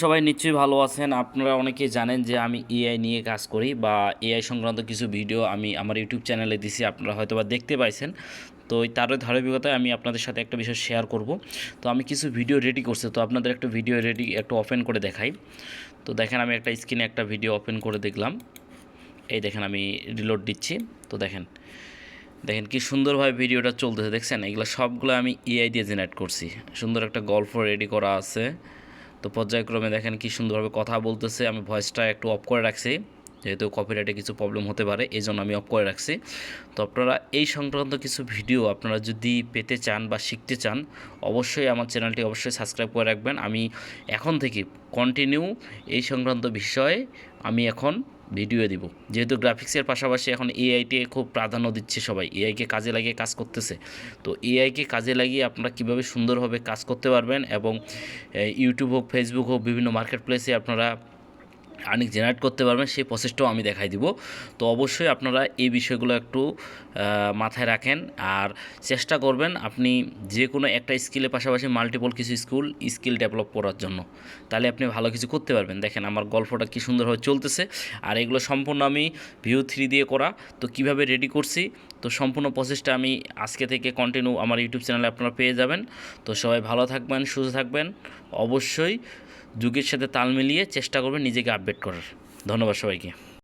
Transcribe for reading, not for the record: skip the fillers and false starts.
সবাই নিশ্চয়ই ভালো আছেন। আপনারা অনেকেই জানেন যে আমি এআই নিয়ে কাজ করি বা এআই সংক্রান্ত কিছু ভিডিও আমি আমার ইউটিউব চ্যানেলে দিছি, আপনারা হয়তোবা দেখতে পাইছেন। তো তারই ধারাবাহিকতায় আমি আপনাদের সাথে একটা বিষয় শেয়ার করব। তো আমি কিছু ভিডিও রেডি করছি, তো আপনাদের একটা ভিডিও রেডি একটু ওপেন করে দেখাই। তো দেখেন আমি একটা স্ক্রিনে একটা ভিডিও ওপেন করে দেখলাম। এই দেখেন আমি রিলোড দিচ্ছি। তো দেখেন দেখেন কি সুন্দরভাবে ভিডিওটা চলতেছে, দেখছেন? এগুলো সবগুলো আমি এআই দিয়ে জেনারেট করছি। সুন্দর একটা গল্প রেডি করা আছে। তো পর্যায়ক্রমে দেখেন কি সুন্দরভাবে কথা বলতেছে। আমি ভয়েসটা একটু অফ করে রাখছি, যেহেতু কপিরাইটে কিছু প্রবলেম হতে পারে, এই জন্য আমি অফ করে রাখছি। তো আপনারা এই সংক্রান্ত কিছু ভিডিও আপনারা যদি পেতে চান বা শিখতে চান, অবশ্যই আমার চ্যানেলটি অবশ্যই সাবস্ক্রাইব করে রাখবেন। আমি এখন থেকে কন্টিনিউ এই সংক্রান্ত বিষয়ে আমি এখন ভিডিও দিব, যেহেতু গ্রাফিক্সের পাশাপাশি এখন এআইকে খুব প্রাধান্য দিচ্ছে সবাই, এআইকে কাজে লাগিয়ে কাজ করতেছে। তো এআইকে কাজে লাগিয়ে আপনারা কীভাবে সুন্দরভাবে কাজ করতে পারবেন এবং ইউটিউব হোক, ফেসবুক হোক, বিভিন্ন মার্কেট প্লেসে আপনারা আর্নিং জেনারেট করতে পারবেন, সেই প্রসেসটাও আমি দেখাই দিব। তো অবশ্যই আপনারা এই বিষয়গুলো একটু মাথায় রাখেন আর চেষ্টা করবেন আপনি যে কোনো একটা স্কিলের পাশাপাশি মাল্টিপল কিছু স্কিল ডেভেলপ করার জন্য, তাহলে আপনি ভালো কিছু করতে পারবেন। দেখেন আমার গল্পটা কী সুন্দরভাবে চলতেছে, আর এগুলো সম্পূর্ণ আমি ভিউ 3 দিয়ে করা। তো কিভাবে রেডি করছি, তো সম্পূর্ণ প্রসেসটা আমি আজকে থেকে কন্টিনিউ আমার ইউটিউব চ্যানেলে আপনারা পেয়ে যাবেন। তো সবাই ভালো থাকবেন, সুস্থ থাকবেন। অবশ্যই যুগের সাথে তাল মিলিয়ে চেষ্টা করবেন নিজেকে আপডেট করার। ধন্যবাদ সবাইকে।